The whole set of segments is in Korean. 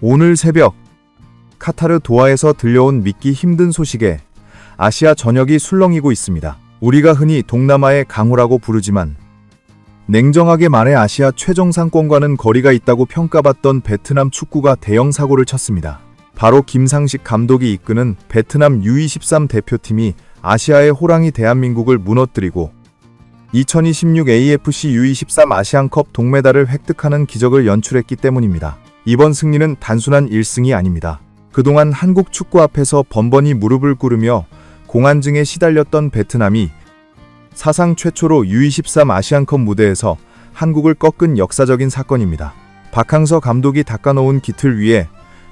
오늘 새벽 카타르 도하에서 들려온 믿기 힘든 소식에 아시아 전역이 술렁이고 있습니다. 우리가 흔히 동남아의 강호라고 부르지만 냉정하게 말해 아시아 최정상권과는 거리가 있다고 평가받던 베트남 축구가 대형 사고를 쳤습니다. 바로 김상식 감독이 이끄는 베트남 U23 대표팀이 아시아의 호랑이 대한민국을 무너뜨리고 2026 AFC U23 아시안컵 동메달을 획득하는 기적을 연출했기 때문입니다. 이번 승리는 단순한 1승이 아닙니다. 그동안 한국 축구 앞에서 번번이 무릎을 꿇으며 공안증에 시달렸던 베트남이 사상 최초로 U23 아시안컵 무대에서 한국을 꺾은 역사적인 사건입니다. 박항서 감독이 닦아놓은 기틀 위에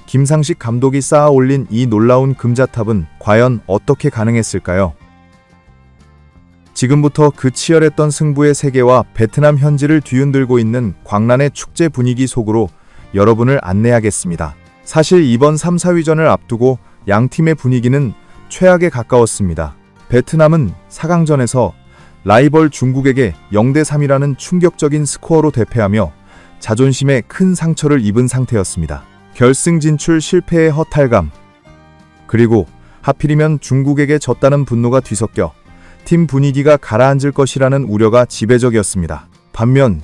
김상식 감독이 쌓아 올린 이 놀라운 금자탑은 과연 어떻게 가능했을까요? 지금부터 그 치열했던 승부의 세계와 베트남 현지를 뒤흔들고 있는 광란의 축제 분위기 속으로 여러분을 안내하겠습니다. 사실 이번 3, 4위전을 앞두고 양 팀의 분위기는 최악에 가까웠습니다. 베트남은 4강전에서 라이벌 중국에게 0대3이라는 충격적인 스코어로 대패하며 자존심에 큰 상처를 입은 상태였습니다. 결승 진출 실패의 허탈감, 그리고 하필이면 중국에게 졌다는 분노가 뒤섞여 팀 분위기가 가라앉을 것이라는 우려가 지배적이었습니다. 반면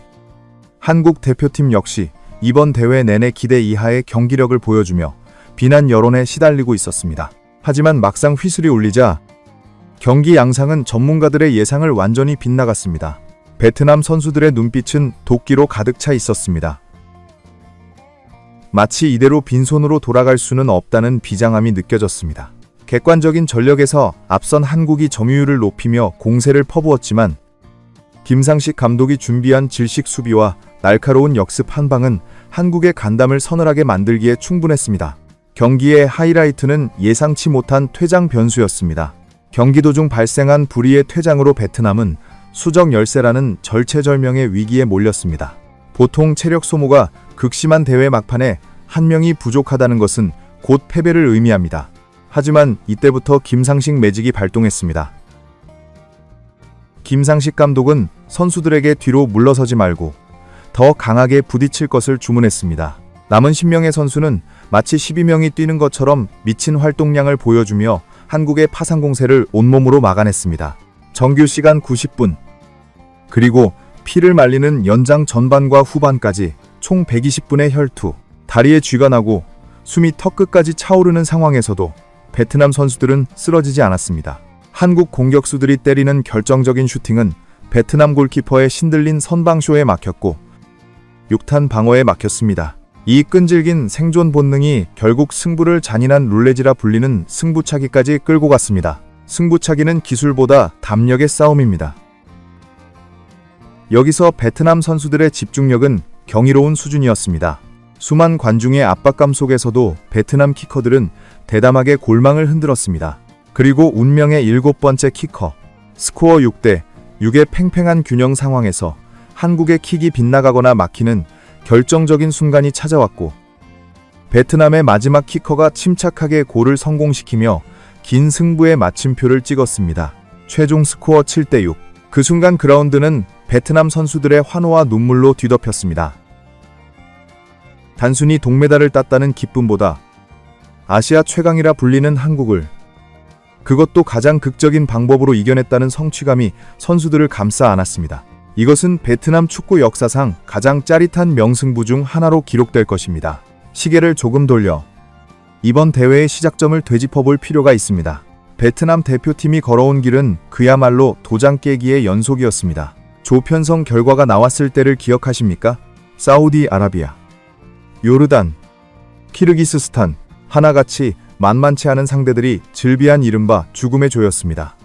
한국 대표팀 역시 이번 대회 내내 기대 이하의 경기력을 보여주며 비난 여론에 시달리고 있었습니다. 하지만 막상 휘슬이 울리자 경기 양상은 전문가들의 예상을 완전히 빗나갔습니다. 베트남 선수들의 눈빛은 도끼로 가득 차 있었습니다. 마치 이대로 빈손으로 돌아갈 수는 없다는 비장함이 느껴졌습니다. 객관적인 전력에서 앞선 한국이 점유율을 높이며 공세를 퍼부었지만 김상식 감독이 준비한 질식 수비와 날카로운 역습 한 방은 한국의 간담을 서늘하게 만들기에 충분했습니다. 경기의 하이라이트는 예상치 못한 퇴장 변수였습니다. 경기 도중 발생한 불의의 퇴장으로 베트남은 수적 열세라는 절체절명의 위기에 몰렸습니다. 보통 체력 소모가 극심한 대회 막판에 한 명이 부족하다는 것은 곧 패배를 의미합니다. 하지만 이때부터 김상식 매직이 발동했습니다. 김상식 감독은 선수들에게 뒤로 물러서지 말고 더 강하게 부딪힐 것을 주문했습니다. 남은 10명의 선수는 마치 12명이 뛰는 것처럼 미친 활동량을 보여주며 한국의 파상 공세를 온몸으로 막아냈습니다. 정규 시간 90분, 그리고 피를 말리는 연장 전반과 후반까지 총 120분의 혈투, 다리에 쥐가 나고 숨이 턱끝까지 차오르는 상황에서도 베트남 선수들은 쓰러지지 않았습니다. 한국 공격수들이 때리는 결정적인 슈팅은 베트남 골키퍼의 신들린 선방쇼에 막혔고 6탄 방어에 막혔습니다. 이 끈질긴 생존 본능이 결국 승부를 잔인한 룰레지라 불리는 승부차기까지 끌고 갔습니다. 승부차기는 기술보다 담력의 싸움입니다. 여기서 베트남 선수들의 집중력은 경이로운 수준이었습니다. 수만 관중의 압박감 속에서도 베트남 키커들은 대담하게 골망을 흔들었습니다. 그리고 운명의 7번째 키커, 스코어 6대 6의 팽팽한 균형 상황에서 한국의 킥이 빗나가거나 막히는 결정적인 순간이 찾아왔고 베트남의 마지막 키커가 침착하게 골을 성공시키며 긴 승부의 마침표를 찍었습니다. 최종 스코어 7대 6. 그 순간 그라운드는 베트남 선수들의 환호와 눈물로 뒤덮였습니다. 단순히 동메달을 땄다는 기쁨보다 아시아 최강이라 불리는 한국을, 그것도 가장 극적인 방법으로 이겨냈다는 성취감이 선수들을 감싸 안았습니다. 이것은 베트남 축구 역사상 가장 짜릿한 명승부 중 하나로 기록될 것입니다. 시계를 조금 돌려 이번 대회의 시작점을 되짚어볼 필요가 있습니다. 베트남 대표팀이 걸어온 길은 그야말로 도장 깨기의 연속이었습니다. 조편성 결과가 나왔을 때를 기억하십니까? 사우디아라비아, 요르단, 키르기스스탄, 하나같이 만만치 않은 상대들이 즐비한 이른바 죽음의 조였습니다.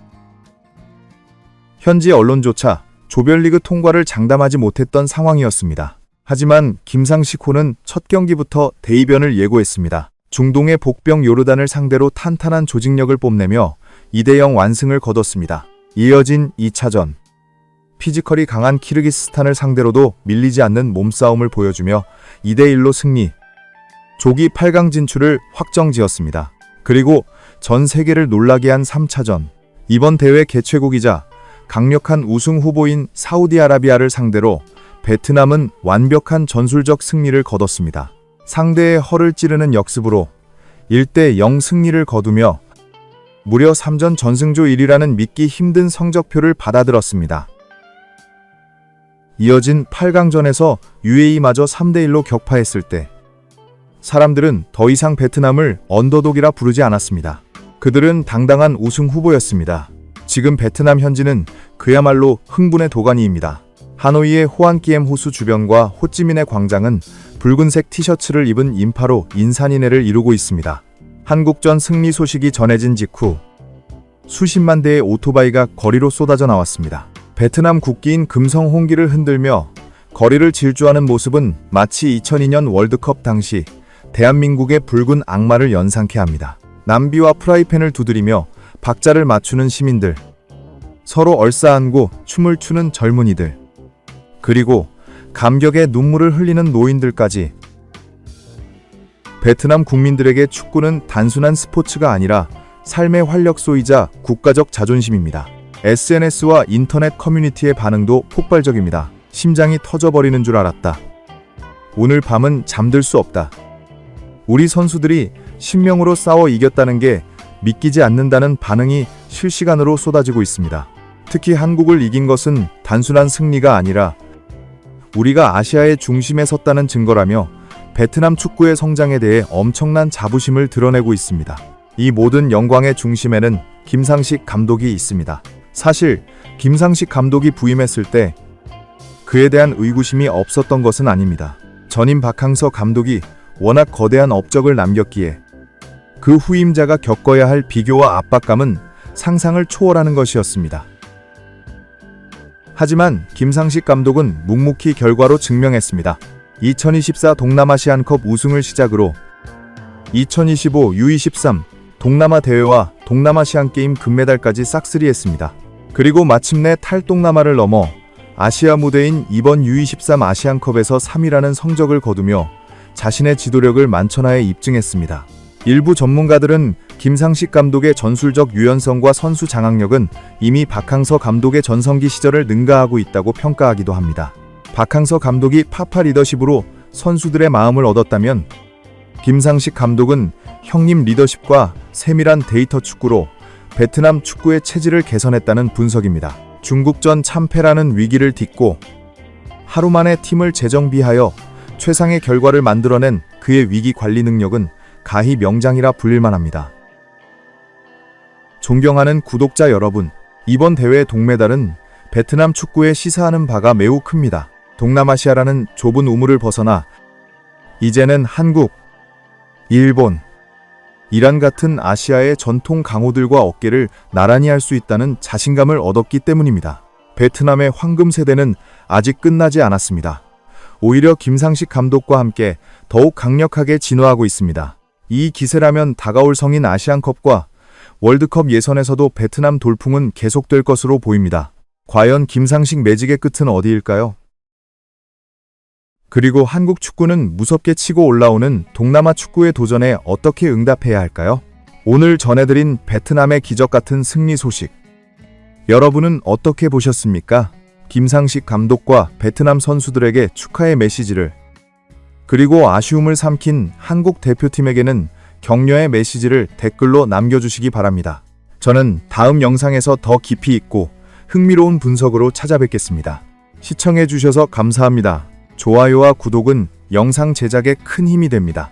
현지 언론조차 조별리그 통과를 장담하지 못했던 상황이었습니다. 하지만 김상식호는 첫 경기부터 대이변을 예고했습니다. 중동의 복병 요르단을 상대로 탄탄한 조직력을 뽐내며 2대0 완승을 거뒀습니다. 이어진 2차전, 피지컬이 강한 키르기스스탄을 상대로도 밀리지 않는 몸싸움을 보여주며 2대1로 승리, 조기 8강 진출을 확정지었습니다. 그리고 전 세계를 놀라게 한 3차전, 이번 대회 개최국이자 강력한 우승 후보인 사우디아라비아를 상대로 베트남은 완벽한 전술적 승리를 거뒀습니다. 상대의 허를 찌르는 역습으로 1대0 승리를 거두며 무려 3전 전승조 1위라는 믿기 힘든 성적표를 받아들었습니다. 이어진 8강전에서 UAE마저 3대1로 격파했을 때 사람들은 더 이상 베트남을 언더독이라 부르지 않았습니다. 그들은 당당한 우승 후보였습니다. 지금 베트남 현지는 그야말로 흥분의 도가니입니다. 하노이의 호안키엠 호수 주변과 호찌민의 광장은 붉은색 티셔츠를 입은 인파로 인산인해를 이루고 있습니다. 한국전 승리 소식이 전해진 직후 수십만 대의 오토바이가 거리로 쏟아져 나왔습니다. 베트남 국기인 금성 홍기를 흔들며 거리를 질주하는 모습은 마치 2002년 월드컵 당시 대한민국의 붉은 악마를 연상케 합니다. 남비와 프라이팬을 두드리며 박자를 맞추는 시민들, 서로 얼싸안고 춤을 추는 젊은이들, 그리고 감격의 눈물을 흘리는 노인들까지. 베트남 국민들에게 축구는 단순한 스포츠가 아니라 삶의 활력소이자 국가적 자존심입니다. SNS와 인터넷 커뮤니티의 반응도 폭발적입니다. 심장이 터져버리는 줄 알았다. 오늘 밤은 잠들 수 없다. 우리 선수들이 신명으로 싸워 이겼다는 게 믿기지 않는다는 반응이 실시간으로 쏟아지고 있습니다. 특히 한국을 이긴 것은 단순한 승리가 아니라 우리가 아시아의 중심에 섰다는 증거라며 베트남 축구의 성장에 대해 엄청난 자부심을 드러내고 있습니다. 이 모든 영광의 중심에는 김상식 감독이 있습니다. 사실 김상식 감독이 부임했을 때 그에 대한 의구심이 없었던 것은 아닙니다. 전임 박항서 감독이 워낙 거대한 업적을 남겼기에 그 후임자가 겪어야 할 비교와 압박감은 상상을 초월하는 것이었습니다. 하지만 김상식 감독은 묵묵히 결과로 증명했습니다. 2024 동남아시안컵 우승을 시작으로 2025 U23 동남아 대회와 동남아시안게임 금메달까지 싹쓸이했습니다. 그리고 마침내 탈동남아를 넘어 아시아 무대인 이번 U23 아시안컵에서 3위라는 성적을 거두며 자신의 지도력을 만천하에 입증했습니다. 일부 전문가들은 김상식 감독의 전술적 유연성과 선수 장악력은 이미 박항서 감독의 전성기 시절을 능가하고 있다고 평가하기도 합니다. 박항서 감독이 파파 리더십으로 선수들의 마음을 얻었다면 김상식 감독은 형님 리더십과 세밀한 데이터 축구로 베트남 축구의 체질을 개선했다는 분석입니다. 중국전 참패라는 위기를 딛고 하루 만에 팀을 재정비하여 최상의 결과를 만들어낸 그의 위기 관리 능력은 가히 명장이라 불릴만합니다. 존경하는 구독자 여러분, 이번 대회의 동메달은 베트남 축구에 시사하는 바가 매우 큽니다. 동남아시아라는 좁은 우물을 벗어나 이제는 한국, 일본, 이란 같은 아시아의 전통 강호들과 어깨를 나란히 할 수 있다는 자신감을 얻었기 때문입니다. 베트남의 황금 세대는 아직 끝나지 않았습니다. 오히려 김상식 감독과 함께 더욱 강력하게 진화하고 있습니다. 이 기세라면 다가올 성인 아시안컵과 월드컵 예선에서도 베트남 돌풍은 계속될 것으로 보입니다. 과연 김상식 매직의 끝은 어디일까요? 그리고 한국 축구는 무섭게 치고 올라오는 동남아 축구의 도전에 어떻게 응답해야 할까요? 오늘 전해드린 베트남의 기적 같은 승리 소식, 여러분은 어떻게 보셨습니까? 김상식 감독과 베트남 선수들에게 축하의 메시지를, 그리고 아쉬움을 삼킨 한국 대표팀에게는 격려의 메시지를 댓글로 남겨주시기 바랍니다. 저는 다음 영상에서 더 깊이 있고 흥미로운 분석으로 찾아뵙겠습니다. 시청해주셔서 감사합니다. 좋아요와 구독은 영상 제작에 큰 힘이 됩니다.